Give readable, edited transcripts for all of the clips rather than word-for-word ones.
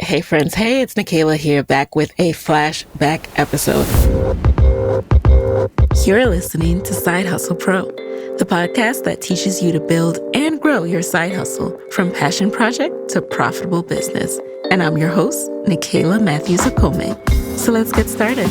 Hey friends, hey, it's Nikayla here, back with a flashback episode. You're listening to Side Hustle Pro, the podcast that teaches you to build and grow your side hustle from passion project to profitable business. And I'm your host, Nikayla Matthews-Okome. So let's get started.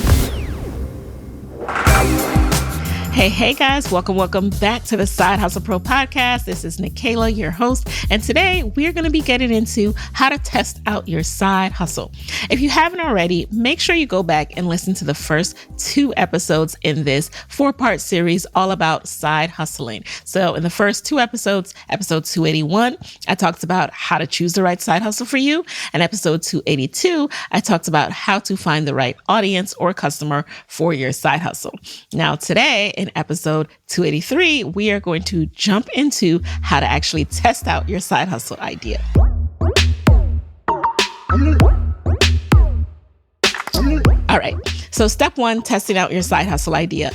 Hey guys, welcome back to the Side Hustle Pro podcast. This is Nikayla, your host, and today we're going to be getting into how to test out your side hustle. If you haven't already, make sure you go back and listen to the first 2 episodes in this 4-part series all about side hustling. So in the first 2 episodes, episode 281, I talked about how to choose the right side hustle for you, and episode 282, I talked about how to find the right audience or customer for your side hustle. Now today, in episode 283, we are going to jump into how to actually test out your side hustle idea. All right, so step 1, testing out your side hustle idea.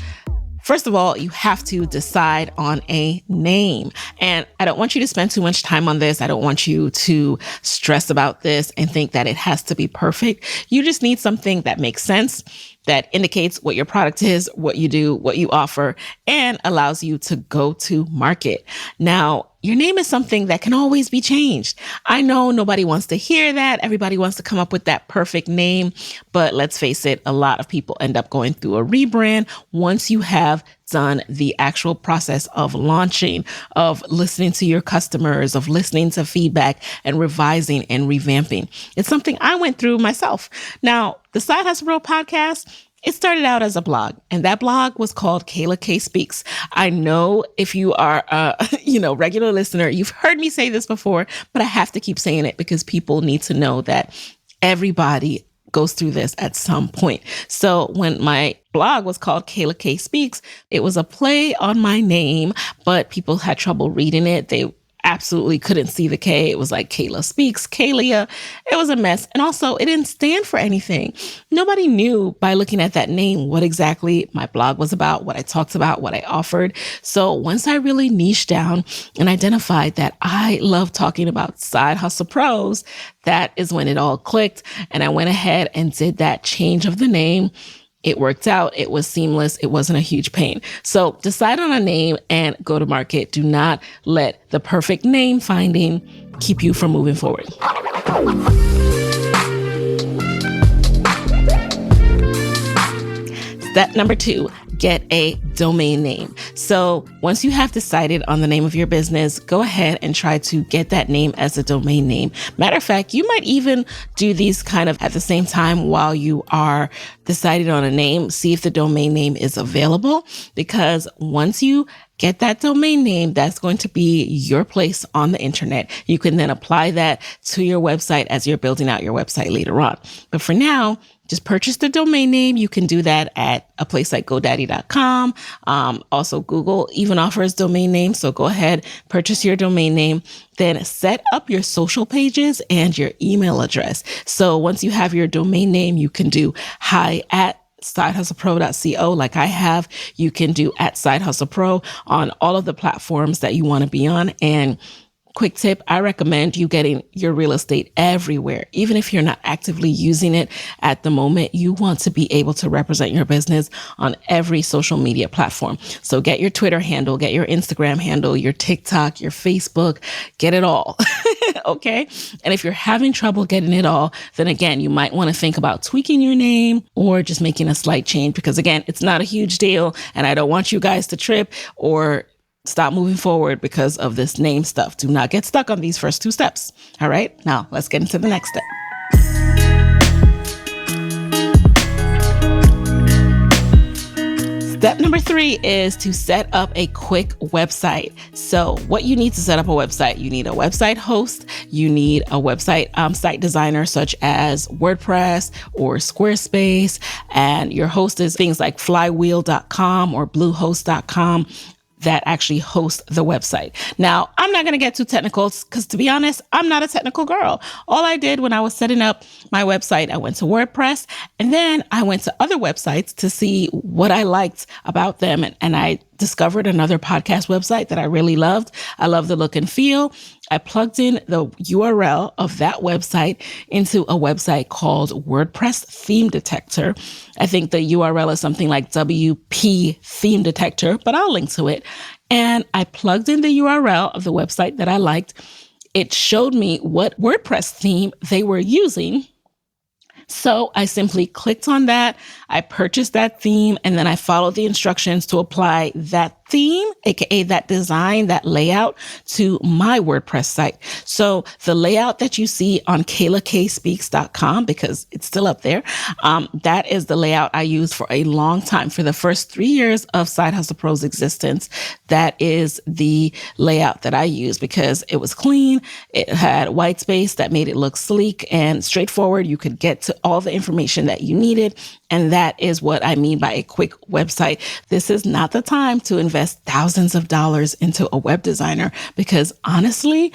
First of all, you have to decide on a name. And I don't want you to spend too much time on this. I don't want you to stress about this and think that it has to be perfect. You just need something that makes sense, that indicates what your product is, what you do, what you offer, and allows you to go to market. Now, your name is something that can always be changed. I know nobody wants to hear that. Everybody wants to come up with that perfect name. But let's face it, a lot of people end up going through a rebrand once you have done the actual process of launching, of listening to your customers, of listening to feedback and revising and revamping. It's something I went through myself. Now, the Side Hustle Pro podcast, it started out as a blog, and that blog was called Kayla K Speaks. I know if you are a regular listener, you've heard me say this before, but I have to keep saying it because people need to know that everybody goes through this at some point. So when my blog was called Kayla K Speaks, it was a play on my name, but people had trouble reading it. They absolutely couldn't see the K. It was like Kayla Speaks, Kalia. It was a mess. And also, it didn't stand for anything. Nobody knew by looking at that name what exactly my blog was about, what I talked about, what I offered. So once I really niched down and identified that I love talking about side hustle pros, that is when it all clicked. And I went ahead and did that change of the name. It worked out. It was seamless. It wasn't a huge pain. So decide on a name and go to market. Do not let the perfect name finding keep you from moving forward. Step number 2, get a domain name. So once you have decided on the name of your business, go ahead and try to get that name as a domain name. Matter of fact, you might even do these kind of at the same time while you are decided on a name. See if the domain name is available, because once you get that domain name, that's going to be your place on the internet. You can then apply that to your website as you're building out your website later on. But for now, just purchase the domain name. You can do that at a place like GoDaddy.com. Also, Google even offers domain names. So go ahead, purchase your domain name, then set up your social pages and your email address. So once you have your domain name, you can do hi@sidehustlepro.co like I have. You can do @sidehustlepro on all of the platforms that you want to be on. And quick tip, I recommend you getting your real estate everywhere. Even if you're not actively using it at the moment, you want to be able to represent your business on every social media platform. So get your Twitter handle, get your Instagram handle, your TikTok, your Facebook, get it all. Okay. And if you're having trouble getting it all, then again, you might want to think about tweaking your name or just making a slight change, because again, it's not a huge deal. And I don't want you guys to trip or stop moving forward because of this name stuff. Do not get stuck on these first 2 steps. All right. Now let's get into the next step. Step number 3 is to set up a quick website. So what you need to set up a website, you need a website host, you need a website site designer such as WordPress or Squarespace, and your host is things like flywheel.com or bluehost.com. that actually host the website. Now, I'm not going to get too technical because, to be honest, I'm not a technical girl. All I did when I was setting up my website, I went to WordPress and then I went to other websites to see what I liked about them. And I discovered another podcast website that I really loved. I love the look and feel. I plugged in the URL of that website into a website called WordPress Theme Detector. I think the URL is something like WP Theme Detector, but I'll link to it. And I plugged in the URL of the website that I liked. It showed me what WordPress theme they were using. So I simply clicked on that. I purchased that theme, and then I followed the instructions to apply that theme, aka that design, that layout, to my WordPress site. So the layout that you see on KaylaKSpeaks.com, because it's still up there, that is the layout I used for a long time. For the first 3 years of Side Hustle Pro's existence, that is the layout that I used because it was clean. It had white space that made it look sleek and straightforward. You could get to all the information that you needed. And that is what I mean by a quick website. This is not the time to invest thousands of dollars into a web designer because honestly,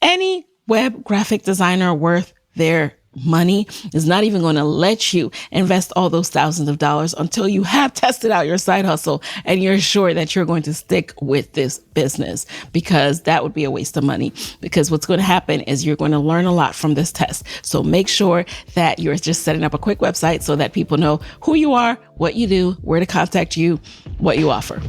any web graphic designer worth their money is not even going to let you invest all those thousands of dollars until you have tested out your side hustle and you're sure that you're going to stick with this business, because that would be a waste of money. Because what's going to happen is you're going to learn a lot from this test. So make sure that you're just setting up a quick website so that people know who you are, what you do, where to contact you, what you offer.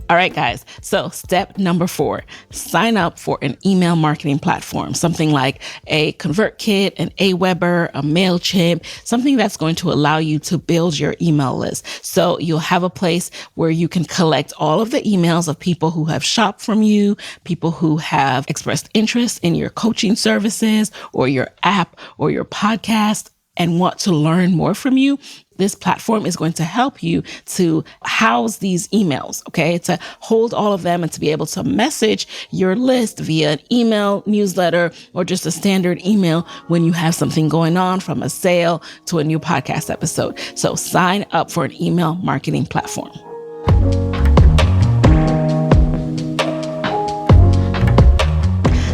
All right, guys. So step number 4, sign up for an email marketing platform, something like a ConvertKit, an Aweber, a MailChimp, something that's going to allow you to build your email list. So you'll have a place where you can collect all of the emails of people who have shopped from you, people who have expressed interest in your coaching services or your app or your podcast and want to learn more from you. This platform is going to help you to house these emails, okay? To hold all of them and to be able to message your list via an email newsletter or just a standard email when you have something going on, from a sale to a new podcast episode. So sign up for an email marketing platform.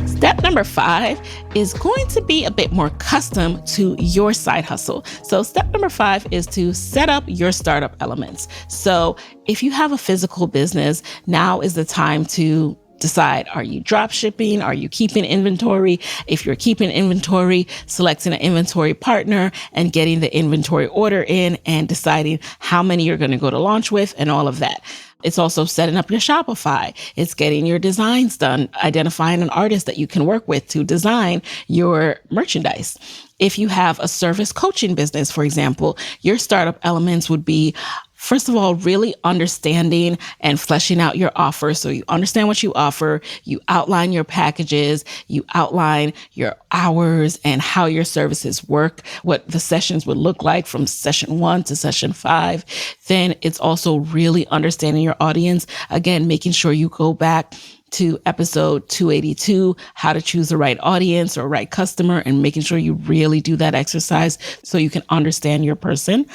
Step number 5 is going to be a bit more custom to your side hustle. So step number 5 is to set up your startup elements. So if you have a physical business, now is the time to decide, are you drop shipping? Are you keeping inventory? If you're keeping inventory, selecting an inventory partner and getting the inventory order in and deciding how many you're going to go to launch with and all of that. It's also setting up your Shopify. It's getting your designs done, identifying an artist that you can work with to design your merchandise. If you have a service coaching business, for example, your startup elements would be, first of all, really understanding and fleshing out your offer. So you understand what you offer, you outline your packages, you outline your hours and how your services work, what the sessions would look like from session 1 to session 5. Then it's also really understanding your audience. Again, making sure you go back to episode 282, how to choose the right audience or right customer, and making sure you really do that exercise so you can understand your person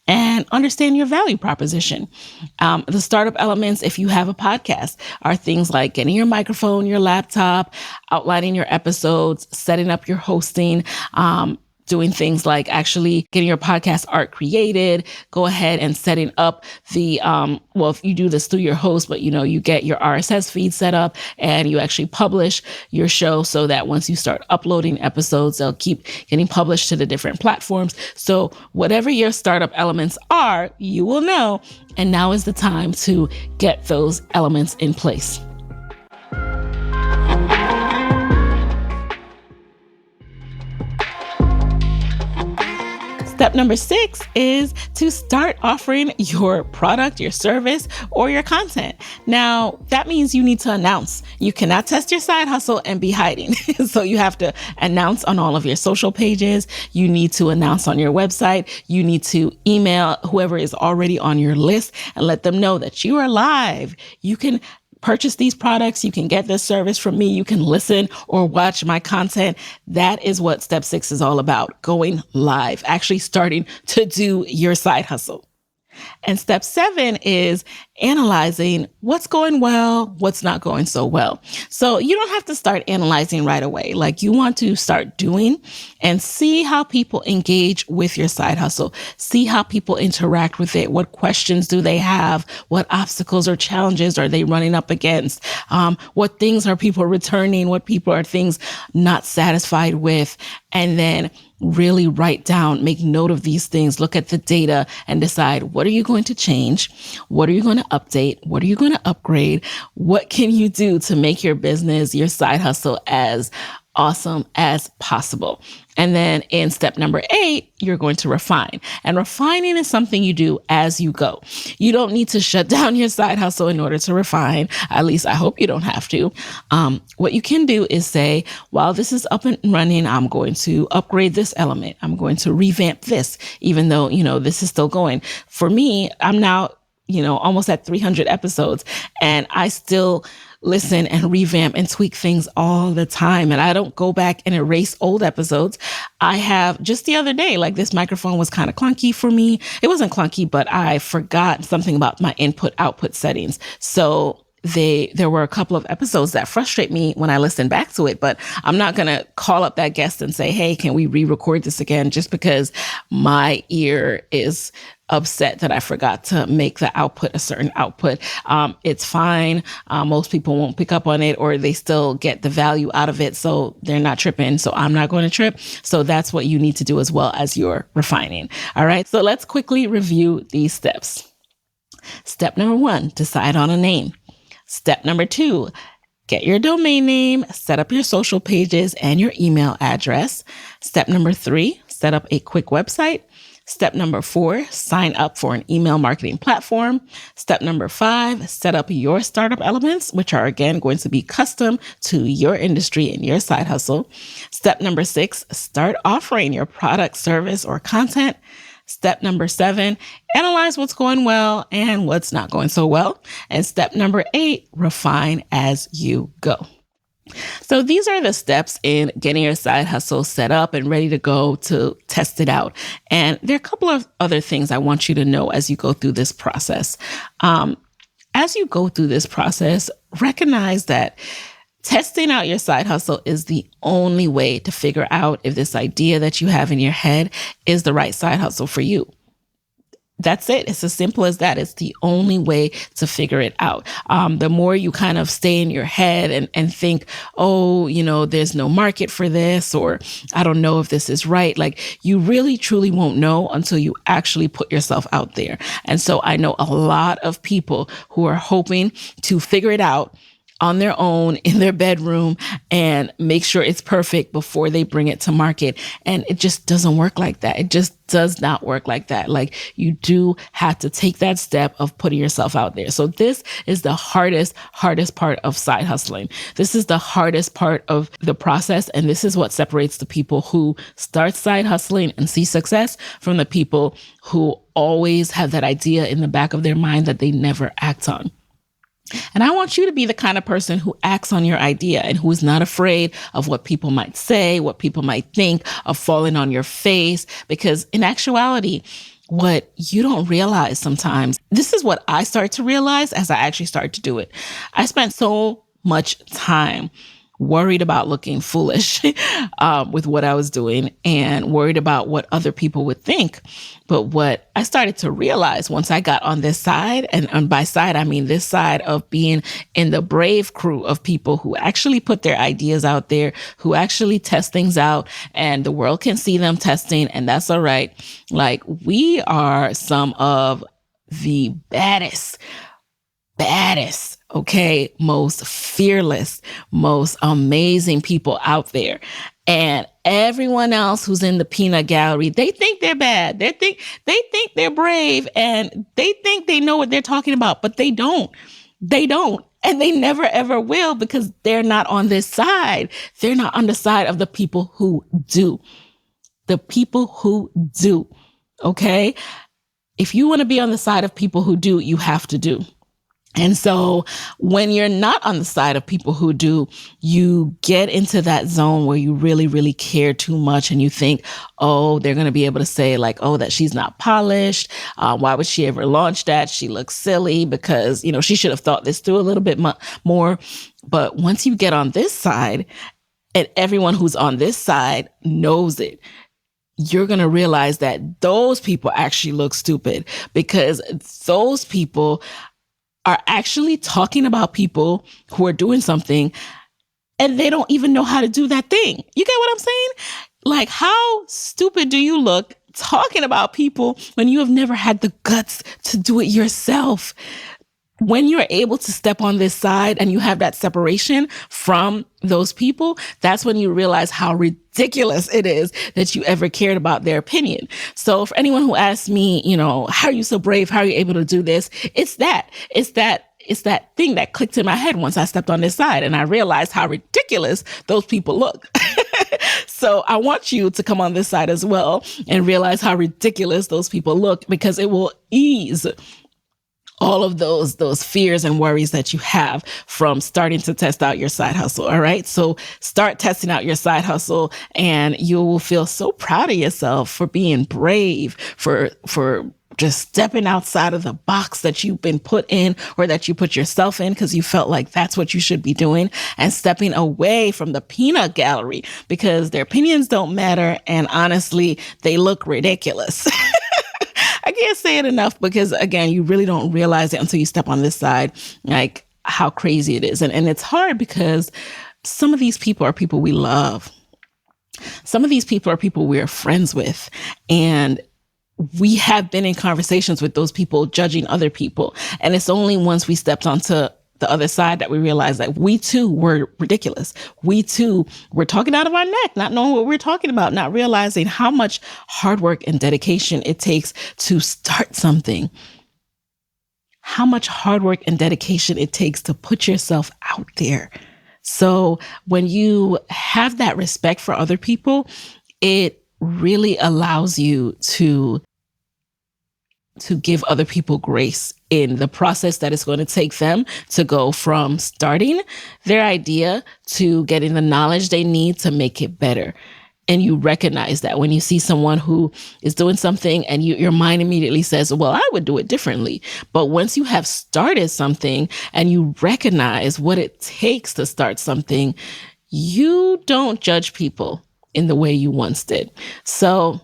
and understand your value proposition. The startup elements, if you have a podcast, are things like getting your microphone, your laptop, outlining your episodes, setting up your hosting, doing things like actually getting your podcast art created, go ahead and setting up the, if you do this through your host, but you get your RSS feed set up and you actually publish your show so that once you start uploading episodes, they'll keep getting published to the different platforms. So whatever your startup elements are, you will know. And now is the time to get those elements in place. Step number 6 is to start offering your product, your service, or your content. Now, that means you need to announce. You cannot test your side hustle and be hiding. So you have to announce on all of your social pages. You need to announce on your website. You need to email whoever is already on your list and let them know that you are live. You can purchase these products. You can get this service from me. You can listen or watch my content. That is what step 6 is all about. Going live, actually starting to do your side hustle. And step 7 is analyzing what's going well, what's not going so well. So you don't have to start analyzing right away. Like, you want to start doing and see how people engage with your side hustle. See how people interact with it. What questions do they have? What obstacles or challenges are they running up against? What things are people returning? What people are things not satisfied with? And then really write down, make note of these things, look at the data and decide, what are you going to change? What are you going to update? What are you going to upgrade? What can you do to make your business, your side hustle, as awesome as possible? And then in step number 8, you're going to refine. And refining is something you do as you go. You don't need to shut down your side hustle in order to refine. At least I hope you don't have to. What you can do is say, while this is up and running, I'm going to upgrade this element. I'm going to revamp this, even though, this is still going. For me, I'm now, almost at 300 episodes, and I still listen and revamp and tweak things all the time. And I don't go back and erase old episodes. I have just the other day, like, this microphone was kind of clunky for me. It wasn't clunky, but I forgot something about my input output settings. So there were a couple of episodes that frustrate me when I listen back to it, but I'm not going to call up that guest and say, hey, can we re-record this again? Just because my ear is upset that I forgot to make the output a certain output. It's fine. Most people won't pick up on it, or they still get the value out of it. So they're not tripping. So I'm not going to trip. So that's what you need to do as well as you're refining. All right. So let's quickly review these steps. Step number 1, decide on a name. Step number 2, get your domain name, set up your social pages and your email address. Step number 3, set up a quick website. Step number 4, sign up for an email marketing platform. Step number 5, set up your startup elements, which are, again, going to be custom to your industry and your side hustle. Step number 6, start offering your product, service, or content. Step number 7, analyze what's going well and what's not going so well. And step number 8, refine as you go. So these are the steps in getting your side hustle set up and ready to go to test it out. And there are a couple of other things I want you to know as you go through this process. As you go through this process, recognize that testing out your side hustle is the only way to figure out if this idea that you have in your head is the right side hustle for you. That's it. It's as simple as that. It's the only way to figure it out. The more you kind of stay in your head and think, oh, there's no market for this, or I don't know if this is right. Like, you really, truly won't know until you actually put yourself out there. And so I know a lot of people who are hoping to figure it out on their own in their bedroom and make sure it's perfect before they bring it to market. And it just doesn't work like that. It just does not work like that. Like, you do have to take that step of putting yourself out there. So this is the hardest part of side hustling. This is the hardest part of the process. And this is what separates the people who start side hustling and see success from the people who always have that idea in the back of their mind that they never act on. And I want you to be the kind of person who acts on your idea and who is not afraid of what people might say, what people might think, of falling on your face. Because in actuality, what you don't realize sometimes, this is what I start to realize as I actually start to do it. I spent so much time worried about looking foolish with what I was doing and worried about what other people would think. But what I started to realize once I got on this side, and by side, I mean this side of being in the brave crew of people who actually put their ideas out there, who actually test things out, and the world can see them testing, and that's all right. Like, we are some of the baddest, okay, most fearless, most amazing people out there. And everyone else who's in the peanut gallery, they think they're bad. They think they're brave, and they think they know what they're talking about, but they don't. They don't. And they never, ever will, because they're not on this side. They're not on the side of the people who do. The people who do. Okay? If you want to be on the side of people who do, you have to do. And so when you're not on the side of people who do, you get into that zone where you really, really care too much and you think, oh, they're going to be able to say like, oh, that she's not polished. Why would she ever launch that? She looks silly because, she should have thought this through a little bit more. But once you get on this side, and everyone who's on this side knows it, you're going to realize that those people actually look stupid because those people are actually talking about people who are doing something and they don't even know how to do that thing. You get what I'm saying? Like, how stupid do you look talking about people when you have never had the guts to do it yourself? When you're able to step on this side and you have that separation from those people, that's when you realize how ridiculous it is that you ever cared about their opinion. So for anyone who asks me, how are you so brave? How are you able to do this? It's that thing that clicked in my head once I stepped on this side and I realized how ridiculous those people look. So I want you to come on this side as well and realize how ridiculous those people look, because it will ease all of those fears and worries that you have from starting to test out your side hustle. All right. So start testing out your side hustle and you will feel so proud of yourself for being brave, for just stepping outside of the box that you've been put in or that you put yourself in because you felt like that's what you should be doing, and stepping away from the peanut gallery because their opinions don't matter. And honestly, they look ridiculous. I can't say it enough because, again, you really don't realize it until you step on this side, like how crazy it is. And it's hard because some of these people are people we love. Some of these people are people we're friends with. And we have been in conversations with those people judging other people. And it's only once we stepped onto the other side that we realized that we too were ridiculous. We too were talking out of our neck, not knowing what we're talking about, not realizing how much hard work and dedication it takes to start something. How much hard work and dedication it takes to put yourself out there. So when you have that respect for other people, it really allows you to give other people grace in the process that it's going to take them to go from starting their idea to getting the knowledge they need to make it better. And you recognize that when you see someone who is doing something and your mind immediately says, well, I would do it differently. But once you have started something and you recognize what it takes to start something, you don't judge people in the way you once did. So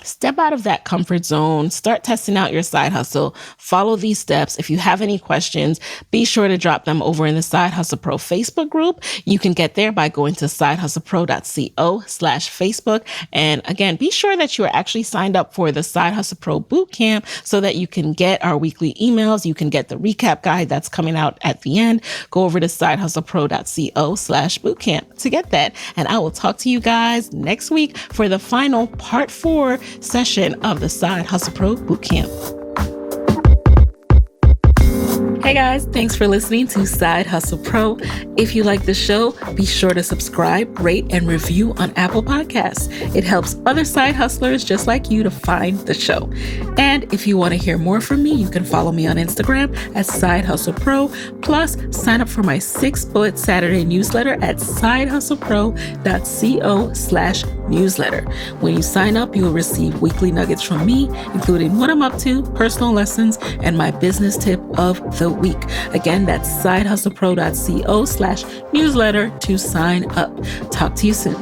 step out of that comfort zone, start testing out your side hustle, follow these steps. If you have any questions, be sure to drop them over in the Side Hustle Pro Facebook group. You can get there by going to sidehustlepro.co/Facebook. And again, be sure that you are actually signed up for the Side Hustle Pro Bootcamp so that you can get our weekly emails. You can get the recap guide that's coming out at the end. Go over to sidehustlepro.co/bootcamp to get that. And I will talk to you guys next week for the final part 4 session of the Side Hustle Pro Bootcamp. Hey guys, thanks for listening to Side Hustle Pro. If you like the show, be sure to subscribe, rate, and review on Apple Podcasts. It helps other side hustlers just like you to find the show. And if you want to hear more from me, you can follow me on Instagram at Side Hustle Pro. Plus, sign up for my 6-bullet Saturday newsletter at sidehustlepro.co/newsletter. When you sign up, you will receive weekly nuggets from me, including what I'm up to, personal lessons, and my business tip of the week. Again, that's sidehustlepro.co/newsletter to sign up. Talk to you soon.